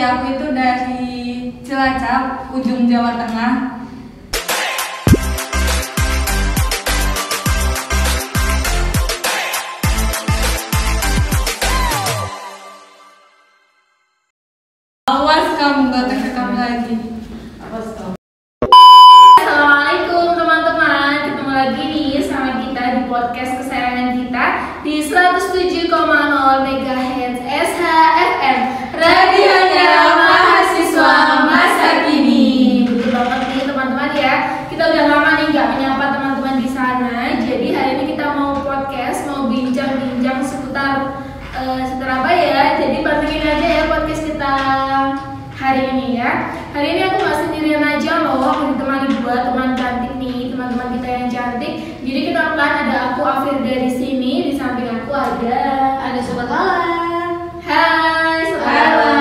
ya, aku itu dari Cilacap, ujung Jawa Tengah. Awas kamu, gak terekam lagi. Assalamualaikum teman-teman, ketemu lagi nih sama kita di podcast kesayangan kita di 107,0 MHz SHFM, radionya mahasiswa masa kini. Betul banget nih teman-teman ya, kita udah lama nih gak menyapa teman-teman di sana. Jadi hari ini kita mau podcast, mau bincang-bincang seputar apa ya. Jadi pantengin aja ya podcast kita hari ini ya. Hari ini aku gak sendirian aja loh, aku ditemani dua teman cantik nih, teman-teman kita yang cantik. Jadi kenalkan, ada aku Afir dari sini, di samping aku ada Sobat Lala. Hai Sobat Lala.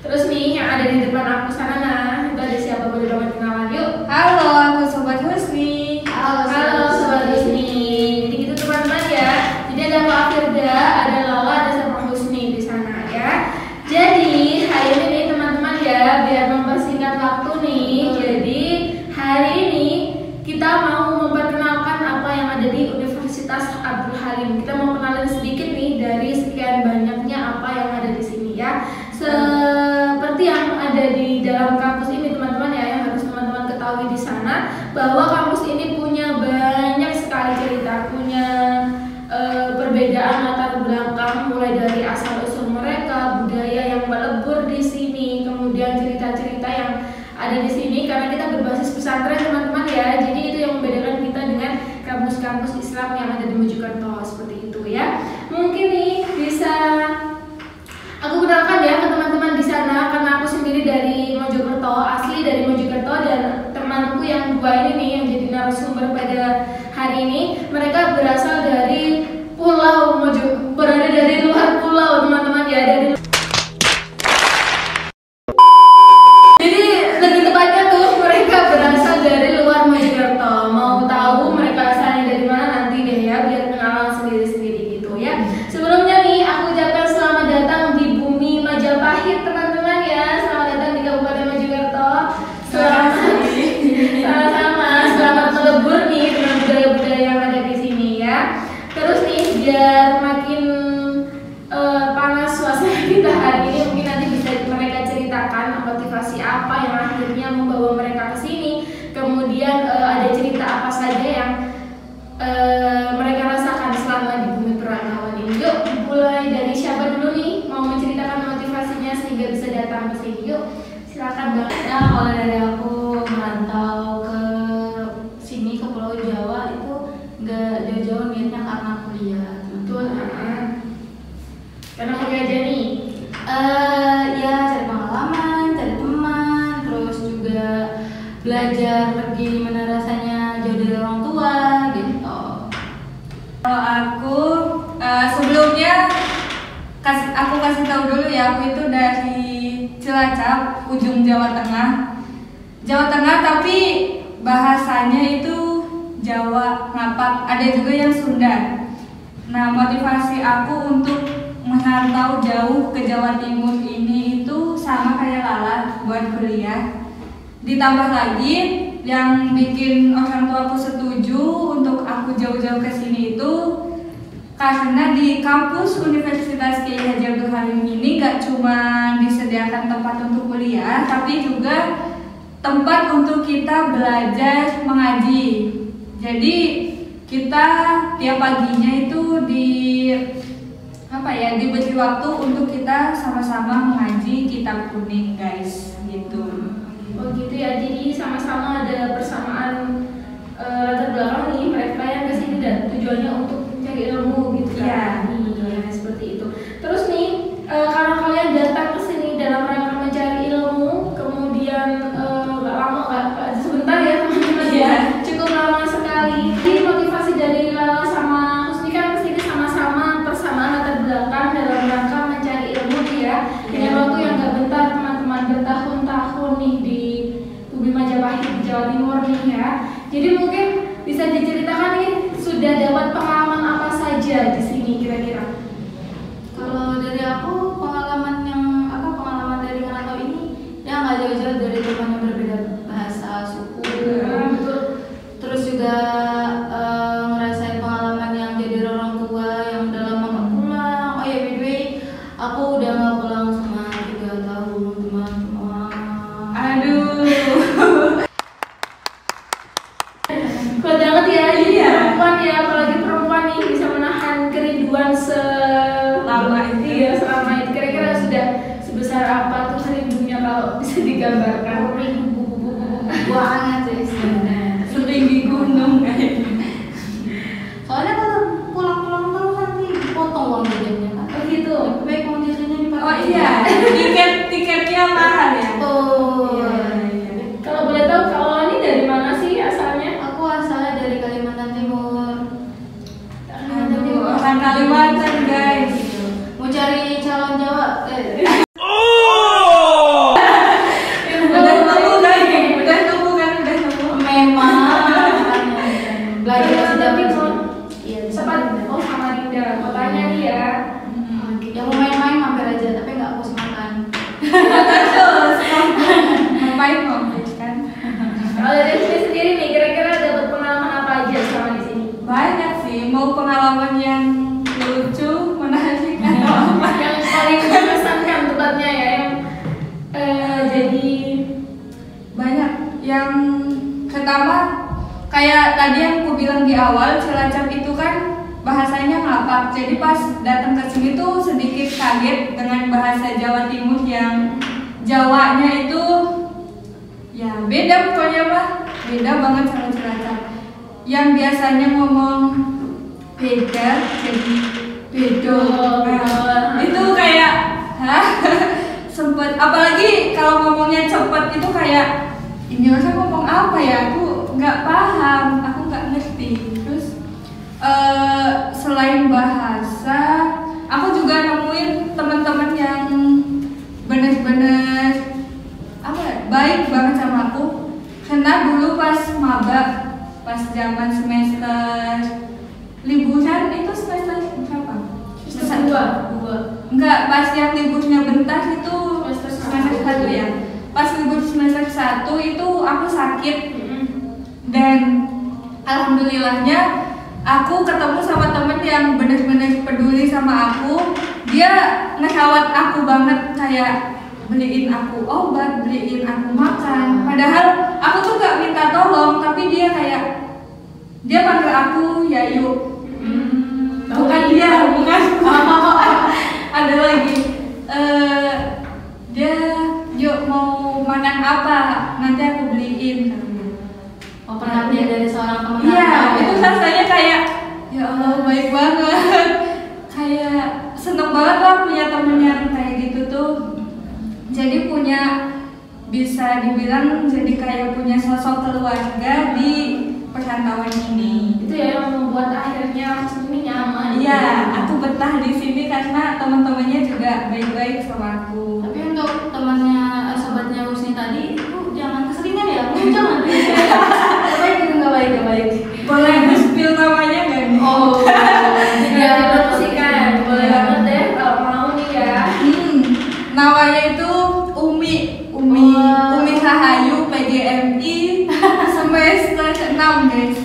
Terus nih yang ada di depan aku sana, nah itu ada siapa, boleh banget kenalan yuk. Halo, aku Sobat Husni. Halo Sobat Husni. Jadi gitu teman-teman ya. Jadi ada aku Afirda, ada Lala, ada sama Husni di sana ya. Jadi hari ini nih teman-teman ya, biar mempersingkat waktu nih. Jadi hari ini kita mau memperkenalkan apa yang ada di Universitas Abdul Halim. Kita mau kenalin sedikit nih dari sekian banyaknya apa yang ada di sini ya. Seperti yang ada di dalam kampus ini teman-teman ya, yang harus teman-teman ketahui di sana bahwa kampus ini punya banyak sekali cerita, punya perbedaan latar belakang, mulai dari asal usul mereka, budaya yang melebur di sini, kemudian cerita-cerita yang ada di sini karena kita berbasis pesantren teman-teman ya. Jadi itu yang membedakan kita dengan kampus-kampus Islam yang ada di Mojokerto, seperti itu ya. Mungkin nih bisa aku kenalkan ya ke teman-teman di sana, karena aku sendiri dari Mojokerto, asli dari Mojokerto, dan temanku yang dua ini nih yang jadi narasumber pada hari ini, mereka berasal dari Pulau Mojokerto, berada dari luar pulau teman-teman ya, dari jadi lebih tepatnya tuh mereka berasal dari luar Mojokerto. Mau tahu mereka asalnya dari mana, nanti deh ya, biar kenalan sendiri-sendiri gitu ya. Sebelumnya nih aku ucapkan selamat datang di bumi Majapahit teman-teman ya. Selamat datang di Kabupaten Mojokerto. Sama-sama, selamat melebur nih dengan budaya-budaya yang ada di sini ya. Terus nih biar makin panas suasana kita hari ini, mungkin nanti bisa mereka ceritakan motivasi apa yang akhirnya membawa mereka ke sini. Kemudian ada cerita apa saja yang mereka rasakan selama di bumi perantauan ini. Yuk mulai dari siapa dulu nih mau menceritakan motivasinya sehingga bisa datang ke sini. Yuk silakan Bang. Ya, kalau dari aku merantau ke sini ke Pulau Jawa itu nggak jauh-jauh niatnya karena kuliah. Betul, karena kuliah aja nih. Ya cari pengalaman, cari teman, terus juga belajar pergi gimana rasanya jauh dari orang tua gitu. Kalau aku sebelumnya aku kasih tahu dulu ya, aku itu dari Cilacap, ujung Jawa Tengah. Jawa Tengah tapi bahasanya itu Jawa ngapak, ada juga yang Sunda. Nah, motivasi aku untuk merantau jauh ke Jawa Timur ini itu sama kayak Lala, buat kuliah. Ditambah lagi yang bikin orang tua aku setuju untuk aku jauh-jauh ke sini itu karena di kampus Universitas Kiai Haji Abdul Halim ini gak cuma disediakan tempat untuk kuliah, tapi juga tempat untuk kita belajar mengaji. Jadi kita tiap paginya itu diberi waktu untuk kita sama-sama mengaji kitab kuning guys, gitu. Oh gitu ya, jadi sama-sama ada persamaan latar belakang nih mereka yang kesini dan tujuannya untuk mencari ilmu gitu kan. Iya, seperti itu. Terus nih karena kalian datang ke sini dalam rangka mencari ilmu, kemudian nggak lama, nggak sebentar ya teman-teman ya, cukup lama sekali. Jadi motivasi dari Lala sama Husni kan kesini sama-sama persamaan latar belakang dalam rangka mencari ilmu ya, dengan waktu yang nggak bentar teman-teman, bertahun-tahun nih di Bumi Majapahit di Jawa Timur nih ya. Jadi mungkin bisa diceritakan nih sudah dapat pengalaman apa saja di sini kira-kira? Kalau dari aku pengalaman berapa tuh seribunya kalau bisa digambarkan? Banget sih sebenarnya. Setinggi gunung kayaknya. Soalnya kalau pulang-pulang terus nanti potong uang jajannya kan. Oh gitu. Lebih baik uang jajannya dipakai. Oh iya, tiketnya mahal ya. Oh. Iya. Kalau boleh tahu kalau ini dari mana sih asalnya? Aku asalnya dari Kalimantan Timur. Orang Kalimantan guys. Mau cari calon Jawa. Udah nunggu kan. Memang belajar sudah bisa. Iya, Sempat Samarinda. Kotanya nih ya. Yang mau main-main mampir aja, tapi nggak fokus makan. Terus ngapain kan? Kalau dari sini sendiri nih, kira-kira dapat pengalaman apa aja selama di sini? Banyak sih, mau pengalaman yang lucu, menarik atau apa? Yang paling mengesankan tempatnya ya, yang jadi Banyak. Yang pertama kayak tadi yang aku bilang di awal, Cilacap itu kan bahasanya ngapak. Jadi pas datang ke sini tuh sedikit kaget dengan bahasa Jawa Timur yang Jawanya itu ya beda pokoknya mah, beda banget sama Cilacap. Yang biasanya ngomong beda jadi bedo. Nah, itu kayak hah? Sempet, apalagi kalau ngomongnya cepet itu kayak ini orang ngomong apa ya, aku nggak paham, aku nggak ngerti. Terus selain bahasa, aku juga nemuin teman-teman yang bener-bener apa ya, baik banget sama aku. Karena dulu pas maba, pas zaman semester liburan itu semester berapa? Semester dua. Enggak, pas yang liburnya bentar itu Semester 1 ya. Pas libur semester 1 itu aku sakit dan alhamdulillahnya aku ketemu sama temen yang bener-bener peduli sama aku. Dia ngerawat aku banget, kayak beliin aku obat, beliin aku makan. Padahal aku tuh gak minta tolong, tapi dia panggil aku Yayu. Bukan dia, bukan. Ada lagi. Dia yuk mau makan apa? Nanti aku beliin. Oh, perhatian dari seorang teman. Iya, itu rasanya kayak ya Allah baik banget. Kayak seneng banget lah punya temen yang kayak gitu tuh. Jadi bisa dibilang jadi kayak punya sosok keluarga di perantauan ini. Itu ya yang membuat akhirnya ini nyaman. Iya, aku betah di sini karena teman-temannya juga baik-baik sama aku. Tapi untuk temannya sobatnya Husni tadi itu jangan keseringan ya, jangan. Nggak baik. Boleh di-spill namanya nggak nih? Oh, tidak dipromosikan. Boleh banget deh kalau mau nih ya. Namanya itu Umi Rahayu PGMI semester 6 guys.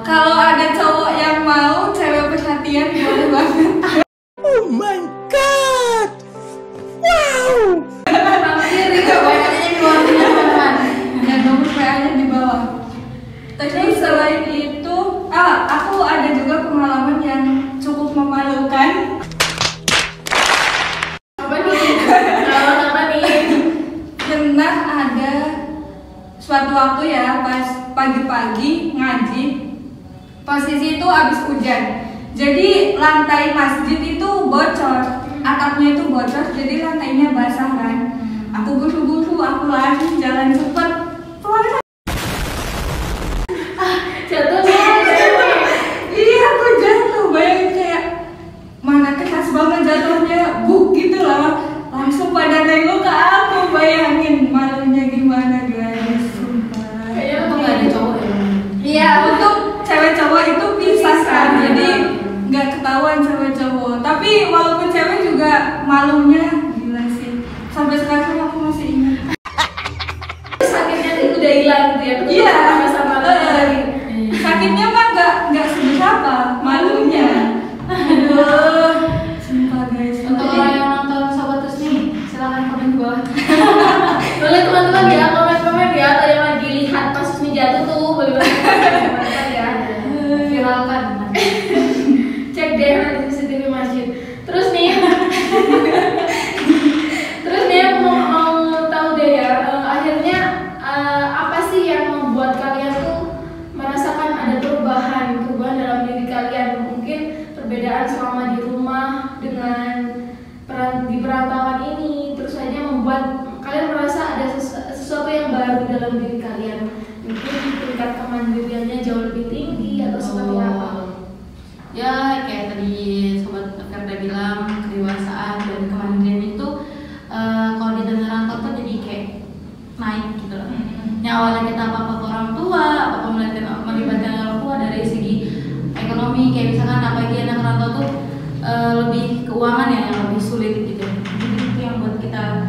Kalau ada cowok yang mau cewek perhatian boleh banget. Oh my god! Wow! Mampir nih Banyaknya di bawah sini teman-teman. Dan nomor PA-nya di bawah. Terus selain itu, aku ada juga pengalaman yang cukup memalukan. Apa nih? Kalau apa nih? Pernah ada suatu waktu ya, pas pagi-pagi ngaji, posisi itu habis hujan. Jadi lantai masjid itu bocor, atapnya itu bocor, jadi lantainya basah kan. Aku buru-buru, aku lari jalan cepat. Jatuh nih. Iya, aku jatuh, bayangin kayak mana keras banget jatuhnya, buk gitu lah. Langsung pada nengok ke aku, bayangin malunya gimana guys. Sumpah. Kayaknya Untung nggak ada cowok ya. Iya, untuk cewek cowok itu pisah kan, jadi nggak ketahuan cewek cowok. Tapi walaupun cewek juga malunya gila sih. Sampai sekarang aku masih ingat. membuat kalian merasa ada sesuatu yang baru dalam diri kalian. Mungkin tingkat kemandiriannya jauh lebih tinggi atau seperti apa? Ya kayak tadi sobat Ferda bilang, kedewasaan dan kemandirian itu kalau di tanah rantau tuh jadi kayak naik gitu loh. Yang awalnya kita apa-apa ke orang tua, apa melibatkan orang tua dari segi ekonomi, kayak misalkan apalagi anak rantau tuh lebih keuangan ya yang lebih sulit gitu. Jadi itu yang buat kita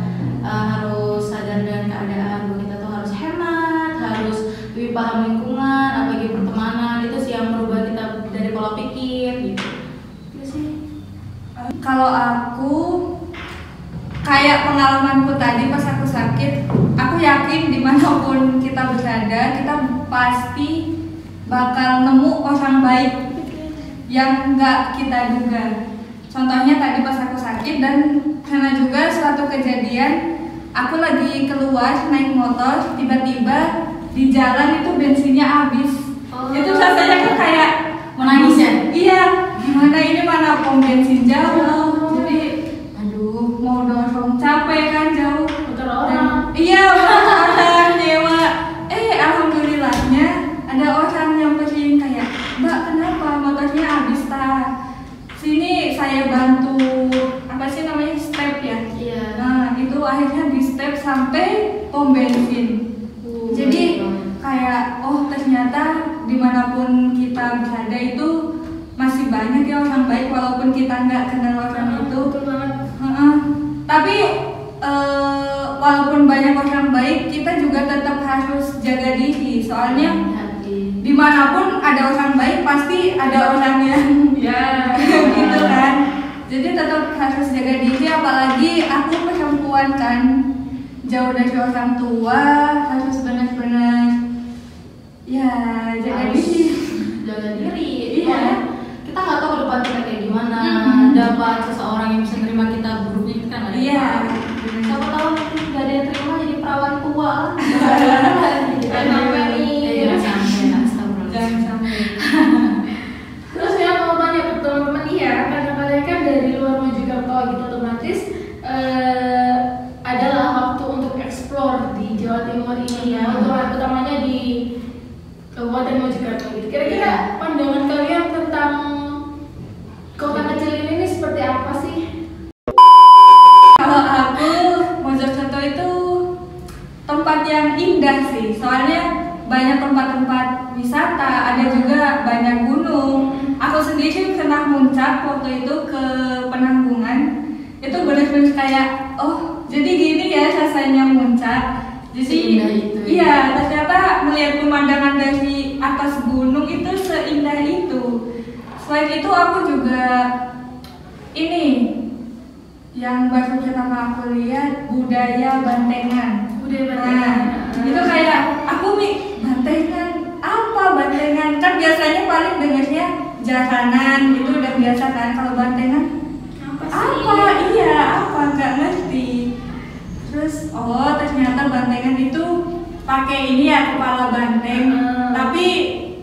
harus sadar dengan keadaan, bahwa kita tuh harus hemat, harus lebih paham lingkungan, apalagi pertemanan. Itu sih yang merubah kita dari pola pikir gitu. Itu sih. Kalau aku kayak pengalamanku tadi pas aku sakit, aku yakin dimanapun kita berada, kita pasti bakal nemu orang baik yang nggak kita duga. Contohnya tadi pas aku sakit, dan karena juga suatu kejadian, aku lagi keluar naik motor, tiba-tiba di jalan itu bensinnya habis. Itu rasanya kan kayak Menangis ya? Iya, gimana ini mana pom bensin jauh. Jadi aduh, mau dorong capek kan jauh. Motor orang. Iya, orang nyewa. Alhamdulillahnya ada orang yang nyamperin kayak, "Mbak, kenapa motornya habis ta? Sini saya bantu." Apa sih namanya, step ya? Iya. Nah, itu akhirnya di step sampai pom bensin. Jadi kayak ternyata dimanapun kita berada itu masih banyak ya orang baik, walaupun kita nggak kenal orang itu. Betul banget. Tapi walaupun banyak orang baik, kita juga tetap harus jaga diri. Soalnya dimanapun ada orang baik pasti ada orang yang gitu kan. Jadi tetap harus jaga diri, apalagi aku perempuan kan, jauh dari orang tua, harus benar-benar ya jaga diri. Jaga diri. Iya. Kita nggak tahu ke depan kita kayak gimana. Dapat seseorang yang bisa nerima kita buruknya, kita nggak ada. Iya. Siapa tahu nggak ada yang terima jadi perawan tua. Jangan sampai nih. Jangan sampai, astagfirullah. Jangan sampai. Terus ya mau tanya ke teman-teman nih ya, karena kalian kan dari luar Mojokerto gitu, otomatis adalah waktu untuk explore di Jawa Timur ini ya, utamanya di Kabupaten Mojokerto gitu. Kira-kira pandangan kalian tentang kota kecil ini seperti apa sih? Kalau aku, Mojokerto itu tempat yang indah sih, soalnya banyak tempat-tempat wisata, ada juga banyak gunung. Aku sendiri pernah muncak waktu itu ke Penanggungan. Itu benar-benar kayak, jadi gini ya rasanya muncak. Jadi Seindah itu, ya? iya, ternyata melihat pemandangan dari atas gunung itu seindah itu. Selain itu aku juga ini yang baru pertama aku lihat, budaya Bantengan. Itu kayak aku Bantengan apa, Bantengan kan biasanya paling dengarnya jaranan itu udah biasa kan. Kalau Bantengan apa nggak ngerti. Terus ternyata Bantengan itu pakai ini ya, kepala banteng, tapi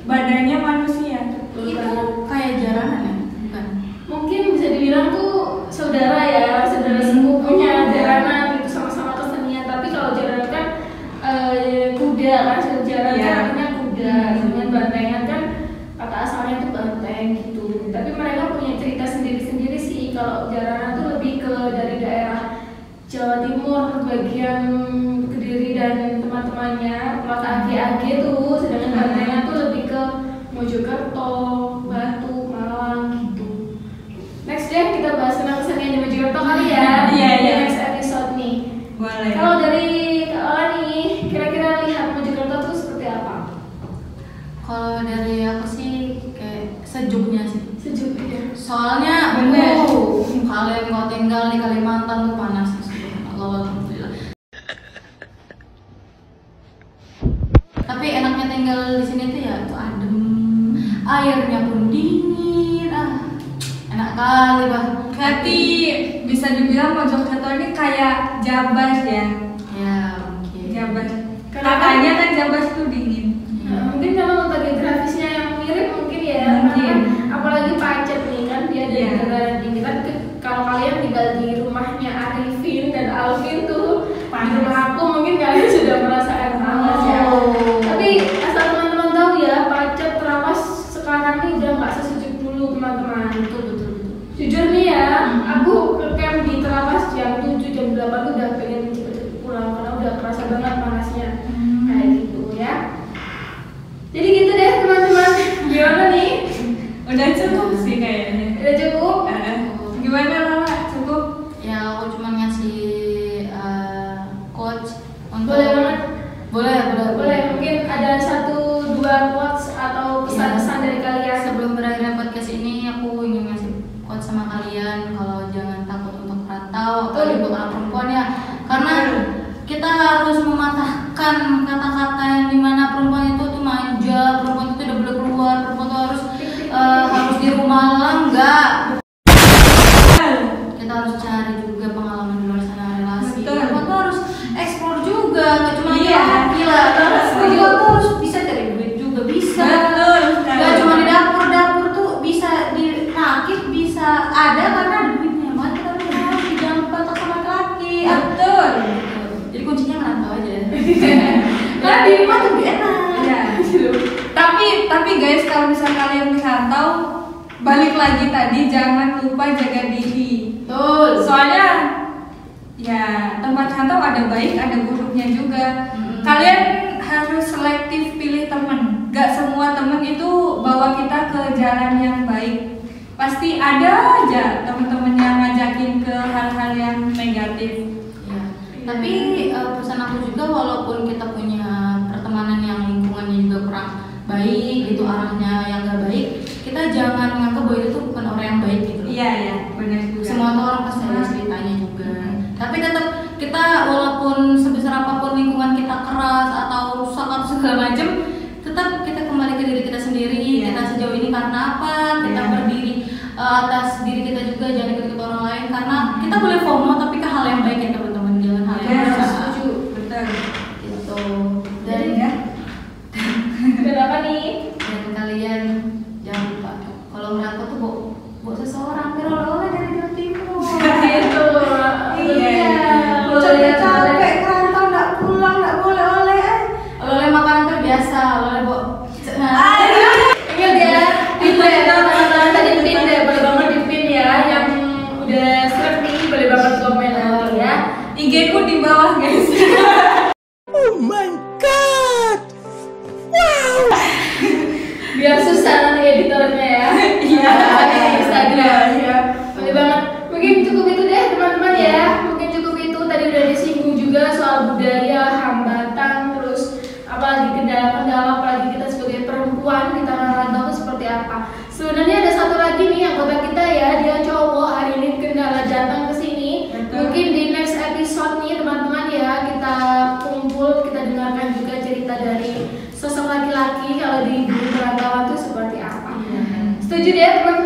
badannya manusia. Itu kayak jaranan ya, bukan? Mungkin bisa dibilang tuh saudara sepupunya jaranan gitu, sama-sama kesenian. Tapi kalau jaranan kan kuda kan, jaranan kan artinya kuda. Dengan Bantengan kan kata asalnya tuh banteng gitu. Tapi mereka punya cerita sendiri-sendiri sih. Kalau jaranan tuh lebih ke dari daerah Jawa Timur, bagian Kediri dan teman-temannya, plot AG tuh. Sedangkan Bantengan tuh lebih ke Mojokerto, Batu, Malang gitu. Next deh kita bahas tentang kesenian di Mojokerto kali ya. Iya. Di next episode nih. Boleh. Kalau dari Kak Ola nih, kira-kira lihat Mojokerto tuh seperti apa? Kalau dari aku sih kayak sejuknya sih. Sejuk ya. Soalnya Bener. kalian mau tinggal di Kalimantan tuh panas. Alhamdulillah. Tapi enaknya tinggal di sini tuh ya tuh adem, airnya pun dingin, enak kali bah. Berarti bisa dibilang Mojokerto ini kayak Jabar ya. Ya mungkin. Jabar. Karena Katanya kan Jabar itu dingin. Mungkin karena letak geografisnya yang mirip mungkin ya. Mungkin. Karena apalagi Pacet nih kan dia dari Iya. negara dingin kan. Kalau kalian tinggal di rumahnya Arifin dan Alvin tuh nggak cuma Iya. gila. Setuju aku harus bisa cari duit juga bisa. Betul. Gak cuma di dapur tuh bisa dirakit, bisa ada karena ada duitnya. Makanya kita harus jangan batas sama laki. Betul. Jadi kuncinya ngerantau aja. Karena di rumah tuh lebih enak. Iya. Tapi guys, kalau misal kalian merantau, balik lagi tadi jangan lupa jaga diri. Betul. Soalnya ya tempat rantau ada baik ada buruknya juga. Kalian harus selektif pilih temen. Gak semua temen itu bawa kita ke jalan yang baik. Pasti ada aja temen-temen yang ngajakin ke hal-hal yang negatif. Ya. Tapi pesan aku juga walaupun kita punya pertemanan yang lingkungannya juga kurang baik, itu arahnya yang gak baik, kita jangan menganggap bahwa itu tuh bukan orang yang baik gitu. Iya, benar juga. Semua tuh orang pasti ada ceritanya juga. Tapi tetap kita walaupun sebesar apapun lingkungan kita keras atau rusak atau segala macam, tetap kita kembali ke diri kita sendiri. Kita sejauh ini karena apa? Kita berdiri atas diri kita juga, jangan ikut orang lain. Karena kita boleh FOMO tapi ke hal yang baik ya teman-teman, jangan hal yang rusak. Setuju, betul. Gitu. Dari ya. Kenapa nih? Dan kalian jangan lupa kalau merantau tuh buat seseorang biar oleh-oleh dari Jawa Timur. Gitu. Capek kerantau nggak pulang nggak boleh oleh. Oleh makanan terbiasa, oleh Ingat ya, itu ya teman-teman tadi pin deh, boleh banget di pin ya. Yang udah serp nih boleh banget komen nanti ya. IG ku di bawah guys. Oh my god! Wow! Biar susah nanti editornya ya. Iya. Di Instagram ya. Boleh banget. Mungkin cukup itu deh teman-teman ya. Mungkin cukup itu, tadi udah disinggung juga soal budaya, hambatan, terus apalagi kendala-kendala, apalagi kita sebagai perempuan di tanah rantau itu seperti apa. Sebenarnya ada satu lagi nih anggota kita ya, dia cowok, hari ini kendala datang ke sini. Mungkin di next episode nih teman-teman ya, kita kumpul, kita dengarkan juga cerita dari sosok laki-laki kalau di perantauan itu seperti apa. Setuju deh teman-teman?